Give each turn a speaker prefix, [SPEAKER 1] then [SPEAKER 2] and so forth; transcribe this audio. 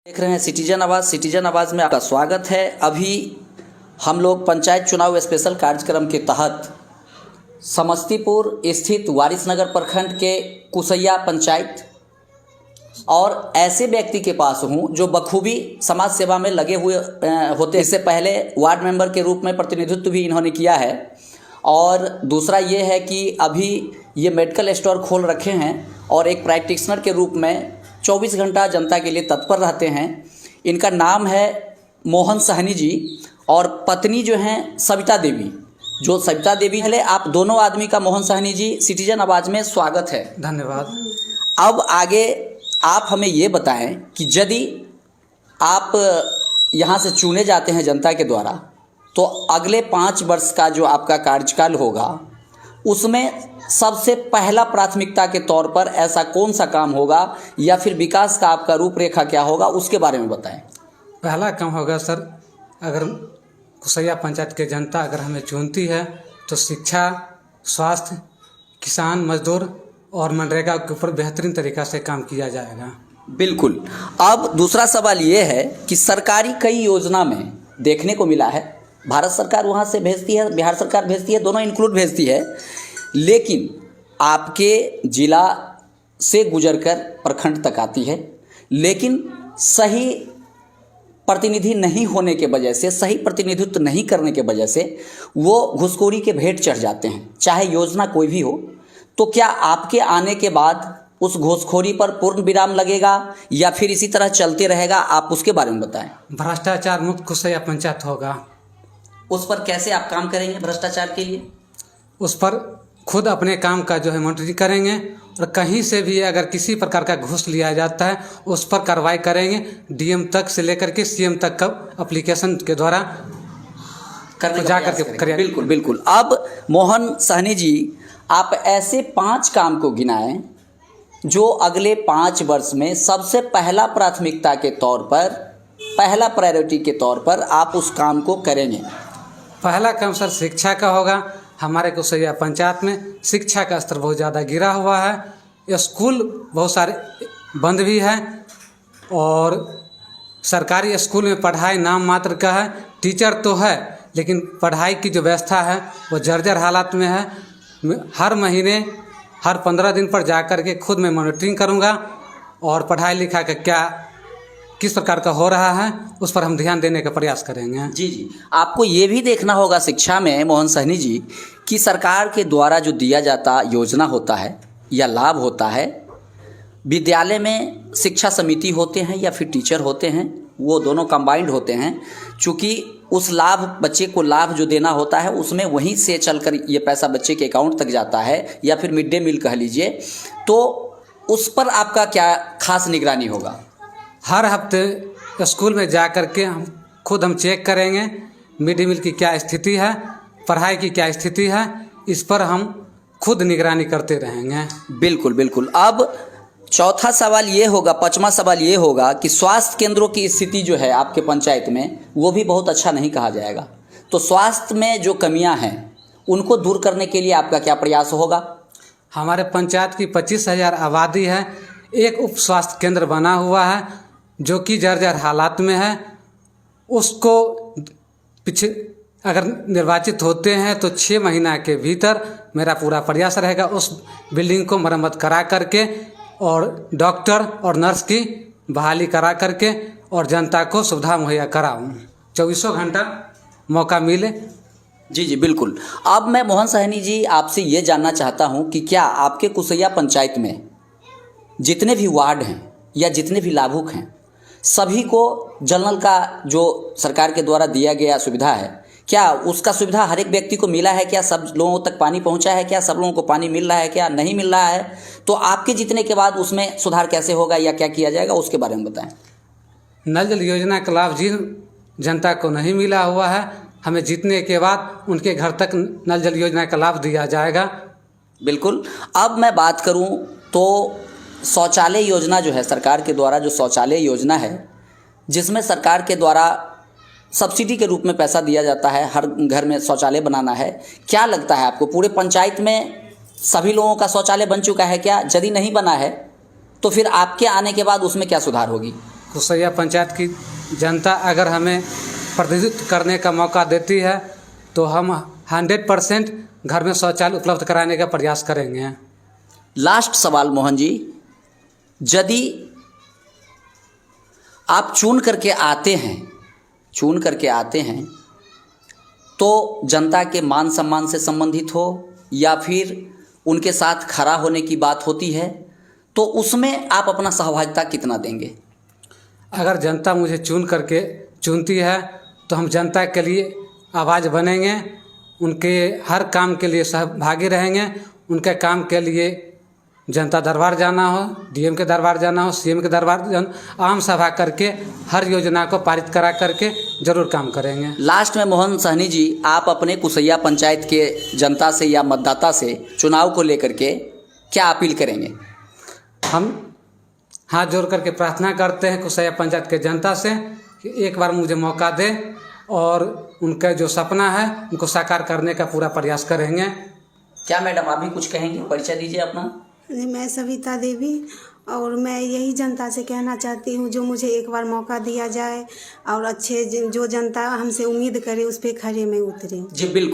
[SPEAKER 1] देख रहे हैं सिटीजन आवाज़। सिटीजन आवाज़ में आपका स्वागत है। अभी हम लोग पंचायत चुनाव स्पेशल कार्यक्रम के तहत समस्तीपुर स्थित वारिसनगर प्रखंड के कुसैया पंचायत और ऐसे व्यक्ति के पास हूँ जो बखूबी समाज सेवा में लगे हुए होते। इससे पहले वार्ड मेंबर के रूप में प्रतिनिधित्व भी इन्होंने किया है और दूसरा ये है कि अभी ये मेडिकल स्टोर खोल रखे हैं और एक प्रैक्टिशनर के रूप में 24 घंटा जनता के लिए तत्पर रहते हैं। इनका नाम है मोहन सहनी जी और पत्नी जो हैं सविता देवी। जो सविता देवी पहले आप दोनों आदमी का मोहन सहनी जी सिटीजन आवाज़ में स्वागत है।
[SPEAKER 2] धन्यवाद।
[SPEAKER 1] अब आगे आप हमें ये बताएं कि यदि आप यहाँ से चुने जाते हैं जनता के द्वारा तो अगले 5 वर्ष का जो आपका कार्यकाल होगा उसमें सबसे पहला प्राथमिकता के तौर पर ऐसा कौन सा काम होगा या फिर विकास का आपका रूपरेखा क्या होगा उसके बारे में बताएं।
[SPEAKER 2] पहला काम होगा सर, अगर कुसैया पंचायत के जनता अगर हमें चुनती है तो शिक्षा, स्वास्थ्य, किसान, मजदूर और मनरेगा के ऊपर बेहतरीन तरीक़ा से काम किया जाएगा।
[SPEAKER 1] बिल्कुल। अब दूसरा सवाल ये है कि सरकारी कई योजना में देखने को मिला है, भारत सरकार वहाँ से भेजती है, बिहार सरकार भेजती है, दोनों इंक्लूड भेजती है, लेकिन आपके ज़िला से गुजरकर प्रखंड तक आती है, लेकिन सही प्रतिनिधि नहीं होने के वजह से, सही प्रतिनिधित्व नहीं करने के वजह से वो घुसखोरी के भेंट चढ़ जाते हैं, चाहे योजना कोई भी हो। तो क्या आपके आने के बाद उस घुसखोरी पर पूर्ण विराम लगेगा या फिर इसी तरह चलते रहेगा, आप उसके बारे में बताएं।
[SPEAKER 2] भ्रष्टाचार मुक्त कुसैया पंचायत होगा।
[SPEAKER 1] उस पर कैसे आप काम करेंगे भ्रष्टाचार के लिए?
[SPEAKER 2] उस पर खुद अपने काम का जो है मॉनिटरिंग करेंगे और कहीं से भी अगर किसी प्रकार का घूस लिया जाता है उस पर कार्रवाई करेंगे। डीएम तक से लेकर के सीएम तक का एप्लीकेशन के द्वारा जा करके करेंगे।
[SPEAKER 1] बिल्कुल बिल्कुल। अब मोहन सहनी जी, आप ऐसे 5 काम को गिनाएं जो अगले 5 वर्ष में सबसे पहला प्राथमिकता के तौर पर, पहला प्रायोरिटी के तौर पर आप उस काम को करेंगे।
[SPEAKER 2] पहला काम सर शिक्षा का होगा। हमारे कुसैया पंचायत में शिक्षा का स्तर बहुत ज़्यादा गिरा हुआ है। स्कूल बहुत सारे बंद भी हैं और सरकारी स्कूल में पढ़ाई नाम मात्र का है। टीचर तो है लेकिन पढ़ाई की जो व्यवस्था है वो जर्जर हालात में है। हर महीने हर 15 दिन पर जा कर के खुद मैं मॉनिटरिंग करूँगा और पढ़ाई लिखाई का क्या किस प्रकार का हो रहा है उस पर हम ध्यान देने का प्रयास करेंगे।
[SPEAKER 1] जी जी। आपको ये भी देखना होगा शिक्षा में मोहन सहनी जी कि सरकार के द्वारा जो दिया जाता योजना होता है या लाभ होता है, विद्यालय में शिक्षा समिति होते हैं या फिर टीचर होते हैं, वो दोनों कंबाइंड होते हैं। चूँकि उस लाभ, बच्चे को लाभ जो देना होता है उसमें वहीं से चलकर ये पैसा बच्चे के अकाउंट तक जाता है या फिर मिड डे मील कह लीजिए, तो उस पर आपका क्या खास निगरानी होगा?
[SPEAKER 2] हर हफ्ते स्कूल में जा कर के हम चेक करेंगे मिड डे मील की क्या स्थिति है, पढ़ाई की क्या स्थिति है, इस पर हम खुद निगरानी करते रहेंगे।
[SPEAKER 1] बिल्कुल बिल्कुल। अब चौथा सवाल ये होगा, 5वां सवाल ये होगा कि स्वास्थ्य केंद्रों की स्थिति जो है आपके पंचायत में वो भी बहुत अच्छा नहीं कहा जाएगा। तो स्वास्थ्य में जो कमियां हैं उनको दूर करने के लिए आपका क्या प्रयास होगा?
[SPEAKER 2] हमारे पंचायत की 25,000 आबादी है। एक उप स्वास्थ्य केंद्र बना हुआ है जो कि जर्जर हालात में है। उसको पीछे अगर निर्वाचित होते हैं तो 6 महीना के भीतर मेरा पूरा प्रयास रहेगा उस बिल्डिंग को मरम्मत करा करके और डॉक्टर और नर्स की बहाली करा करके और जनता को सुविधा मुहैया कराऊं, 24 घंटा मौका मिले।
[SPEAKER 1] जी जी बिल्कुल। अब मैं मोहन सहनी जी आपसे ये जानना चाहता हूँ कि क्या आपके कुसैया पंचायत में जितने भी वार्ड हैं या जितने भी लाभुक हैं सभी को जल नल का जो सरकार के द्वारा दिया गया सुविधा है, क्या उसका सुविधा हर एक व्यक्ति को मिला है? क्या सब लोगों तक पानी पहुंचा है? क्या सब लोगों को पानी मिल रहा है? क्या नहीं मिल रहा है? तो आपके जीतने के बाद उसमें सुधार कैसे होगा या क्या किया जाएगा उसके बारे में बताएं।
[SPEAKER 2] नल जल योजना का लाभ जिन जनता को नहीं मिला हुआ है, हमें जीतने के बाद उनके घर तक नल जल योजना का लाभ दिया जाएगा।
[SPEAKER 1] बिल्कुल। अब मैं बात करूं तो शौचालय योजना जो है, सरकार के द्वारा जो शौचालय योजना है जिसमें सरकार के द्वारा सब्सिडी के रूप में पैसा दिया जाता है, हर घर में शौचालय बनाना है, क्या लगता है आपको पूरे पंचायत में सभी लोगों का शौचालय बन चुका है क्या? यदि नहीं बना है तो फिर आपके आने के बाद उसमें क्या सुधार होगी?
[SPEAKER 2] कुसैया पंचायत की जनता अगर हमें प्रतिनिधित्व करने का मौका देती है तो हम 100% घर में शौचालय उपलब्ध कराने का प्रयास करेंगे।
[SPEAKER 1] लास्ट सवाल मोहन जी, यदि आप चुन करके आते हैं तो जनता के मान सम्मान से संबंधित हो या फिर उनके साथ खड़ा होने की बात होती है, तो उसमें आप अपना सहभागिता कितना देंगे?
[SPEAKER 2] अगर जनता मुझे चुनती है तो हम जनता के लिए आवाज़ बनेंगे, उनके हर काम के लिए सहभागी रहेंगे। उनके काम के लिए जनता दरबार जाना हो, डीएम के दरबार जाना हो, सीएम के दरबार आम सभा करके हर योजना को पारित करा करके जरूर काम करेंगे।
[SPEAKER 1] लास्ट में मोहन सहनी जी, आप अपने कुसैया पंचायत के जनता से या मतदाता से चुनाव को लेकर के क्या अपील करेंगे?
[SPEAKER 2] हम हाथ जोड़ करके प्रार्थना करते हैं कुसैया पंचायत के जनता से कि एक बार मुझे मौका दे और उनका जो सपना है उनको साकार करने का पूरा प्रयास करेंगे। क्या मैडम आप भी कुछ कहेंगे? परिचय दीजिए अपना।
[SPEAKER 3] मैं सविता देवी और मैं यही जनता से कहना चाहती हूँ, जो मुझे एक बार मौका दिया जाए और अच्छे जो जनता हमसे उम्मीद करे उस पर खरे में उतरे।
[SPEAKER 1] जी बिल्कुल।